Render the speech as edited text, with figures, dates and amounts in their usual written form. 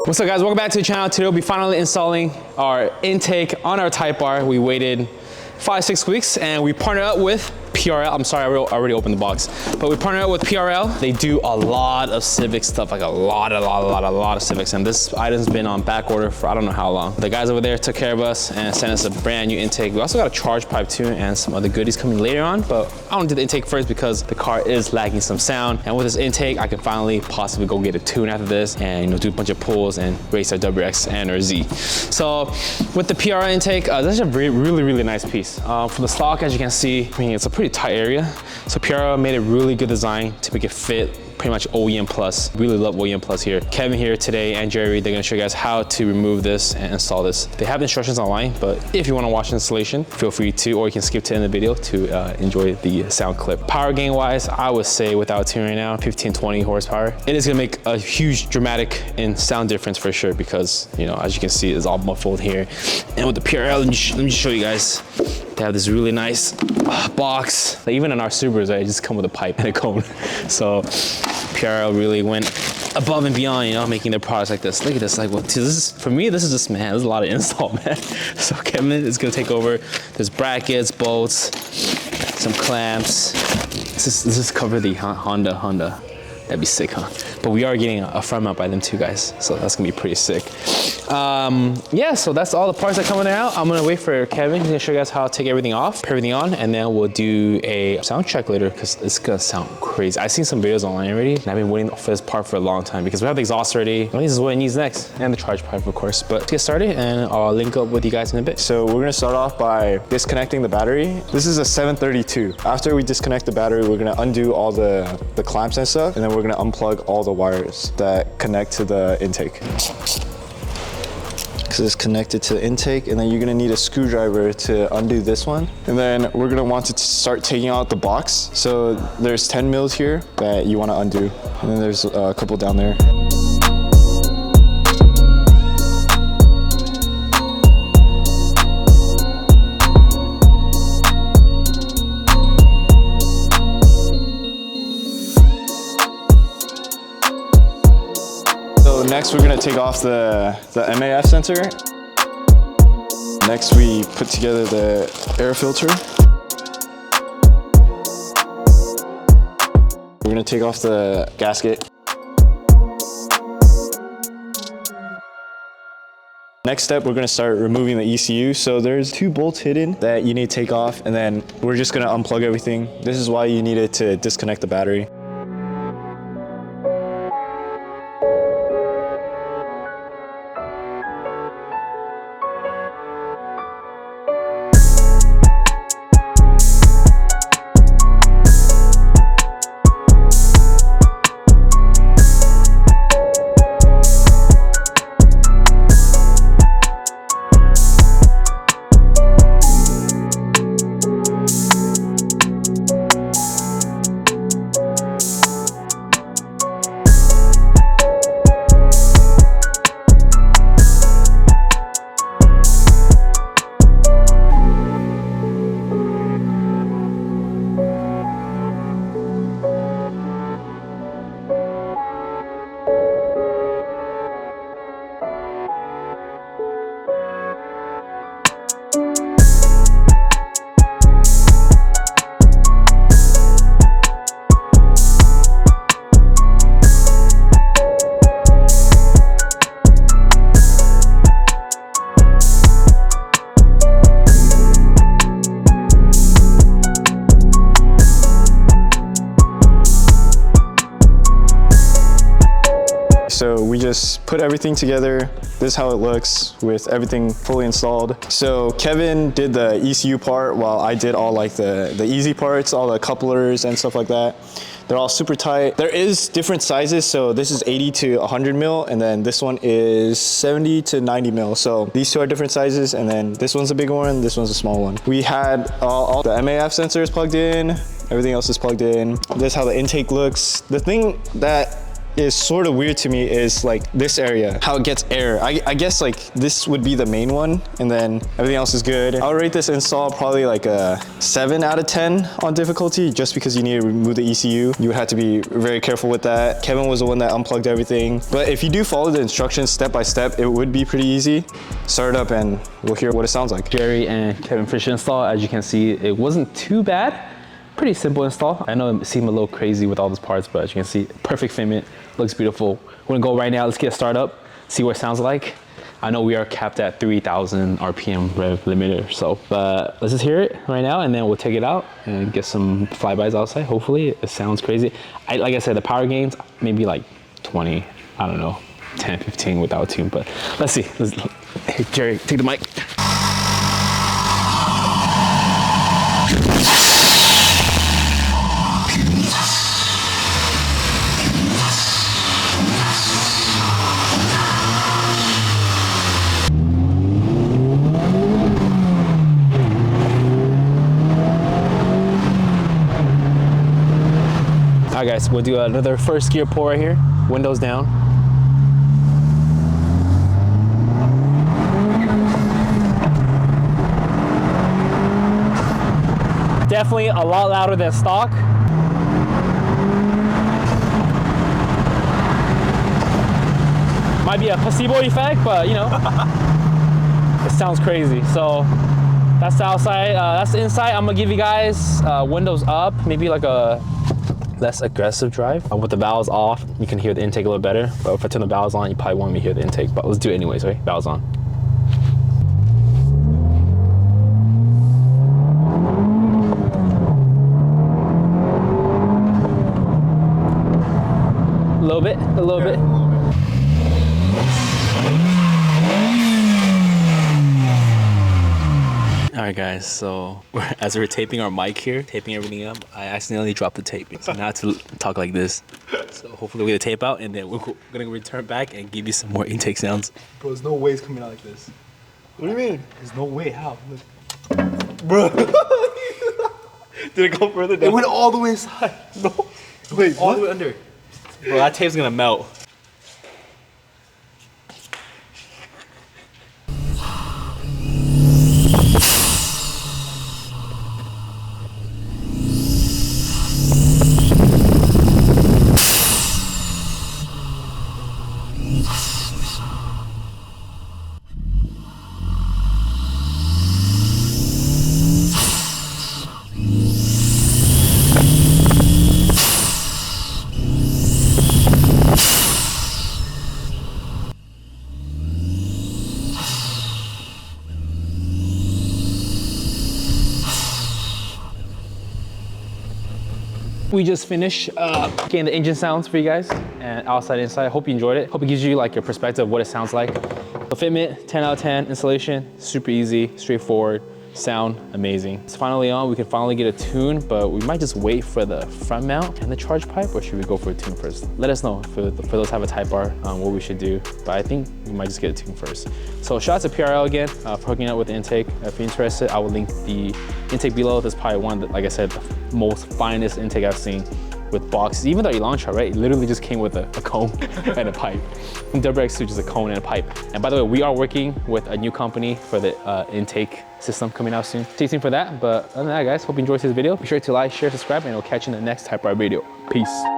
What's up guys, welcome back to the channel. Today we'll be finally installing our intake on our Type R. We waited 5-6 weeks and we partnered up with PRL. I'm sorry, I already opened the box, but we partnered up with PRL. They do a lot of Civic stuff, like a lot of Civics, and this item's been on back order for I don't know how long. The guys over there took care of us and sent us a brand new intake. We also got a charge pipe too and some other goodies coming later on, but I want to do the intake first because the car is lacking some sound, and with this intake I can finally possibly go get a tune after this and do a bunch of pulls and race our WXN or Z. So with the PRL intake, this is a really nice piece. From the stock, as you can see, I mean, it's a pretty tight area. So PRL made a really good design to make it fit pretty much OEM plus. Really love OEM plus here. Kevin here today and Jerry, they're gonna show you guys how to remove this and install this. They have instructions online, but if you wanna watch the installation, feel free to, or you can skip to the end of the video to enjoy the sound clip. Power gain wise, I would say without tuning right now, 15-20 horsepower. It is gonna make a huge dramatic and sound difference for sure because, you know, as you can see, it's all muffled here. And with the PRL, let me just show you guys. They have this really nice box. Like even in our Subarus, right, it just come with a pipe and a cone. So PRL really went above and beyond, you know, making their products like this. Look at this, like, well, this is, for me, this is just, man, there's a lot of install, man. So Kevin is gonna take over. There's brackets, bolts, some clamps. Let's just cover the Honda. That'd be sick, huh? But we are getting a front mount by them too, guys. So that's gonna be pretty sick. Yeah, so that's all the parts that come in and out. I'm gonna wait for Kevin. He's gonna show you guys how to take everything off, put everything on, and then we'll do a sound check later because it's gonna sound crazy. I've seen some videos online already, and I've been waiting for this part for a long time because we have the exhaust already. Well, this is what it needs next, and the charge pipe, of course. But let's get started, and I'll link up with you guys in a bit. So we're gonna start off by disconnecting the battery. This is a 732. After we disconnect the battery, we're gonna undo all the clamps and stuff, and then we're gonna unplug all the wires that connect to the intake. So it's connected to the intake, and then you're gonna need a screwdriver to undo this one. And then we're gonna want to start taking out the box. So there's 10 mils here that you wanna undo. And then there's a couple down there. Next, we're gonna take off the MAF sensor. Next, we put together the air filter. We're gonna take off the gasket. Next step, we're gonna start removing the ECU. So there's 2 bolts hidden that you need to take off, and then we're just gonna unplug everything. This is why you needed to disconnect the battery. So we just put everything together. This is how it looks with everything fully installed. So Kevin did the ECU part while I did all like the easy parts, all the couplers and stuff like that. They're all super tight. There is different sizes. So this is 80 to 100 mil, and then this one is 70 to 90 mil. So these two are different sizes, and then this one's a big one, this one's a small one. We had all the MAF sensors plugged in, everything else is plugged in. This is how the intake looks. The thing that is sort of weird to me is like this area, how it gets air. I guess like this would be the main one, and then everything else is good. I'll rate this install probably like a 7 out of 10 on difficulty, just because you need to remove the ECU. You would have to be very careful with that. Kevin was the one that unplugged everything. But if you do follow the instructions step by step, it would be pretty easy. Start it up and we'll hear what it sounds like. Jerry and Kevin Fisher install, as you can see, it wasn't too bad. Pretty simple install. I know it seemed a little crazy with all those parts, but as you can see, perfect fitment, looks beautiful. We're gonna go right now, let's get started up, see what it sounds like. I know we are capped at 3,000 RPM rev limiter, so, but let's just hear it right now and then we'll take it out and get some flybys outside. Hopefully it sounds crazy. Like I said, the power gains, maybe like 20, I don't know, 10, 15 without tune, but let's see. Hey, Jerry, take the mic. All right guys, we'll do another first gear pull right here, windows down. Definitely a lot louder than stock. Might be a placebo effect, but you know, it sounds crazy. So that's the outside, that's the inside. I'm gonna give you guys windows up, maybe like a less aggressive drive. With the valves off, you can hear the intake a little better, but if I turn the valves on, you probably won't hear the intake, but let's do it anyways, right? Valves on. A little bit, a little bit. All right guys, so as we're taping our mic here, taping everything up, I accidentally dropped the tape. So now I have to talk like this. So hopefully we get the tape out and then we're gonna return back and give you some more intake sounds. Bro, there's no way it's coming out like this. What do you mean? There's no way, how? Look. Bro. Did it go further down? It went all the way inside. No. Wait, All the way under. Bro, that tape's gonna melt. We just finished getting the engine sounds for you guys, and outside, inside. Hope you enjoyed it. Hope it gives you like your perspective of what it sounds like. The fitment, 10 out of 10. Installation, super easy, straightforward. Sound amazing. It's finally on. We can finally get a tune, but we might just wait for the front mount and the charge pipe, or should we go for a tune first? Let us know for those who have a Type R what we should do, but I think we might just get a tune first. So shout out to PRL again for hooking up with the intake. If you're interested, I will link the intake below. This is probably one that, like I said, the most finest intake I've seen with boxes. Even the Elantra, right? It literally just came with a cone and a pipe. And WX2 just a cone and a pipe. And by the way, we are working with a new company for the intake system coming out soon. Stay tuned for that. But other than that, guys, hope you enjoyed this video. Be sure to like, share, subscribe, and we'll catch you in the next Type R video. Peace.